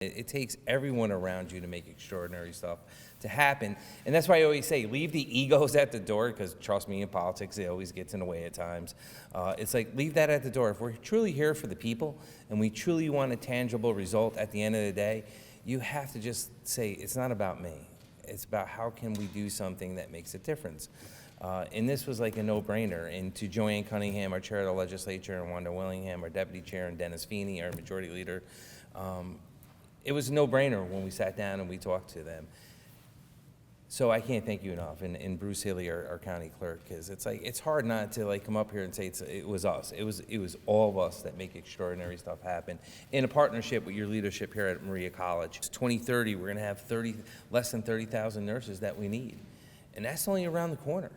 It takes everyone around you to make extraordinary stuff to happen. And that's why I always say, leave the egos at the door, because trust me, in politics, it always gets in the way at times. It's like, leave that at the door. If we're truly here for the people and we truly want a tangible result at the end of the day, you have to just say, it's not about me. It's about how can we do something that makes a difference. And this was like a no-brainer. And to Joanne Cunningham, our chair of the legislature, and Wanda Willingham, our deputy chair, and Dennis Feeney, our majority leader, it was a no-brainer when we sat down and we talked to them. So I can't thank you enough, and Bruce Healy, our county clerk, because it's like, it's hard not to like come up here and say it was us. It was all of us that make extraordinary stuff happen in a partnership with your leadership here at Maria College. 2030, we're going to have less than 30,000 nurses that we need, and that's only around the corner.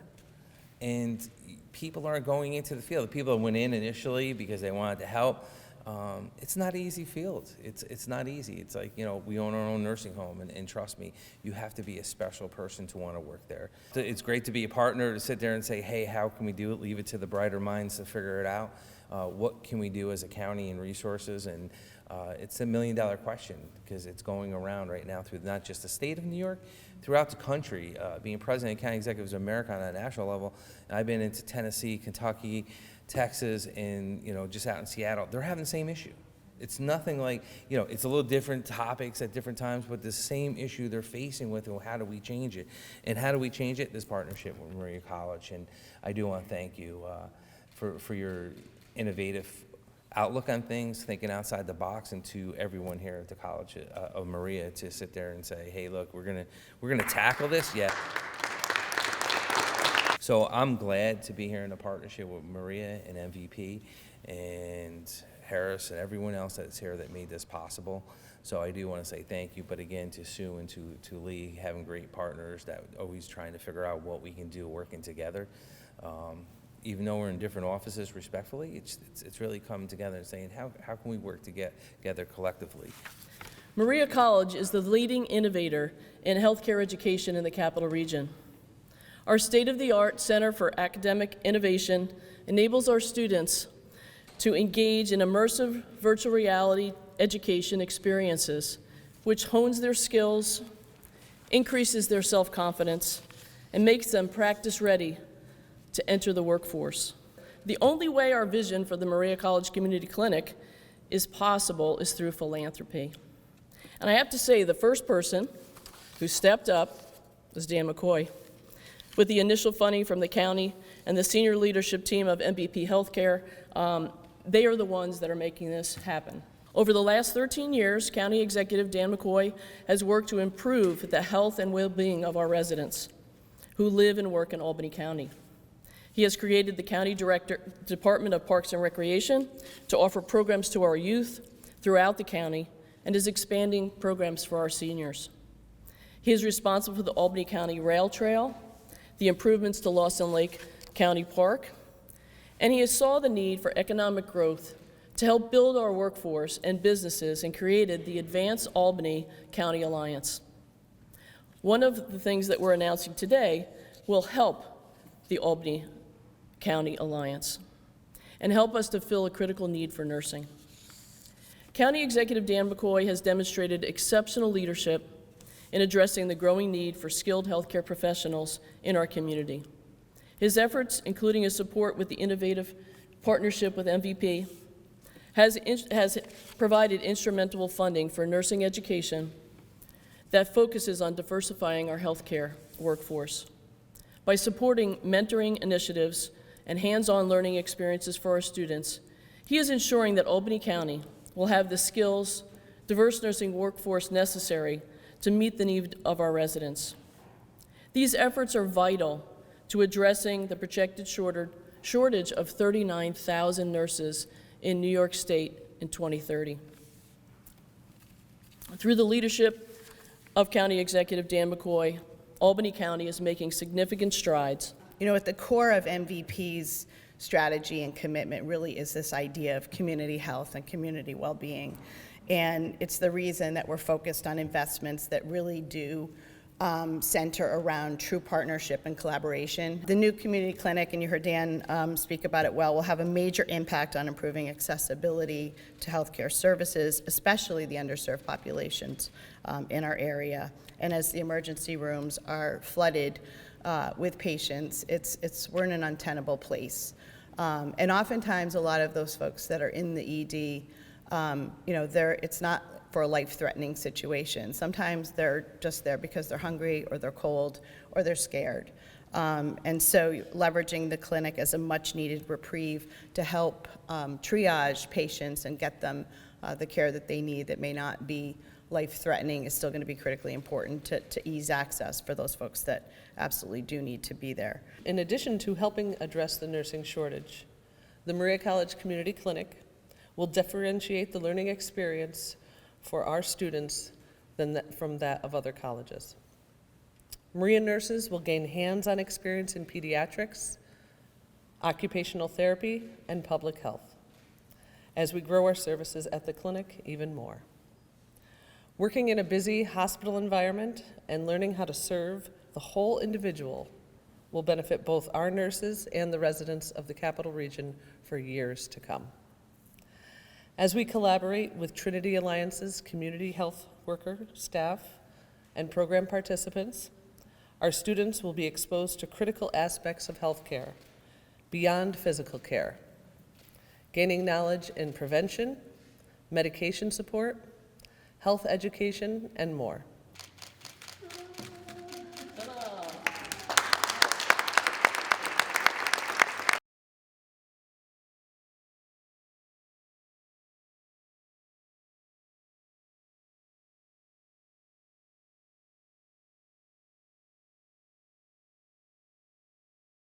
And people aren't going into the field. The people that went in initially because they wanted to help. It's not an easy field. It's not easy. It's like, you know, we own our own nursing home, and trust me, you have to be a special person to want to work there. It's great to be a partner, to sit there and say, hey, how can we do it? Leave it to the brighter minds to figure it out. What can we do as a county and resources? And it's $1 million question, because it's going around right now through not just the state of New York, throughout the country. Being president of County Executives of America on a national level, I've been into Tennessee, Kentucky, Texas, and, you know, just out in Seattle. They're having the same issue. It's nothing like, you know, it's a little different topics at different times, but the same issue they're facing with, and how do we change it? And how do we change it? This partnership with Maria College. And I do want to thank you for your innovative outlook on things, thinking outside the box, and to everyone here at the College of Maria to sit there and say, hey, look, we're gonna tackle this. Yeah. So I'm glad to be here in a partnership with Maria and MVP and Harris and everyone else that's here that made this possible. So I do want to say thank you, but again, to Sue and to Lee, having great partners that always trying to figure out what we can do working together. Even though we're in different offices, respectfully, it's really coming together and saying, how can we work together collectively? Maria College is the leading innovator in healthcare education in the Capital Region. Our state-of-the-art Center for Academic Innovation enables our students to engage in immersive virtual reality education experiences, which hones their skills, increases their self-confidence, and makes them practice-ready to enter the workforce. The only way our vision for the Maria College Community Clinic is possible is through philanthropy. And I have to say, the first person who stepped up was Dan McCoy. With the initial funding from the county and the senior leadership team of MVP Healthcare, they are the ones that are making this happen. Over the last 13 years, County Executive Dan McCoy has worked to improve the health and well-being of our residents who live and work in Albany County. He has created the County Department of Parks and Recreation to offer programs to our youth throughout the county, and is expanding programs for our seniors. He is responsible for the Albany County Rail Trail, the improvements to Lawson Lake County Park, and he has saw the need for economic growth to help build our workforce and businesses, and created the Advance Albany County Alliance. One of the things that we're announcing today will help the Albany County Alliance and help us to fill a critical need for nursing. County Executive Dan McCoy has demonstrated exceptional leadership in addressing the growing need for skilled healthcare professionals in our community. His efforts, including his support with the innovative partnership with MVP, has provided instrumental funding for nursing education that focuses on diversifying our healthcare workforce. By supporting mentoring initiatives and hands-on learning experiences for our students, he is ensuring that Albany County will have the skills, diverse nursing workforce necessary to meet the need of our residents. These efforts are vital to addressing the projected shortage of 39,000 nurses in New York State in 2030. Through the leadership of County Executive Dan McCoy, Albany County is making significant strides. You know, at the core of MVP's strategy and commitment really is this idea of community health and community well-being. And it's the reason that we're focused on investments that really do center around true partnership and collaboration. The new community clinic, and you heard Dan speak about it well, will have a major impact on improving accessibility to healthcare services, especially the underserved populations in our area. And as the emergency rooms are flooded with patients, we're in an untenable place. And oftentimes, a lot of those folks that are in the ED, it's not for a life-threatening situation. Sometimes they're just there because they're hungry or they're cold or they're scared. And so leveraging the clinic as a much-needed reprieve to help triage patients and get them the care that they need that may not be life-threatening is still going to be critically important to ease access for those folks that absolutely do need to be there. In addition to helping address the nursing shortage, the Maria College Community Clinic will differentiate the learning experience for our students from that of other colleges. Maria nurses will gain hands-on experience in pediatrics, occupational therapy, and public health as we grow our services at the clinic even more. Working in a busy hospital environment and learning how to serve the whole individual will benefit both our nurses and the residents of the Capital Region for years to come. As we collaborate with Trinity Alliance's community health worker, staff, and program participants, our students will be exposed to critical aspects of healthcare beyond physical care, gaining knowledge in prevention, medication support, health education, and more.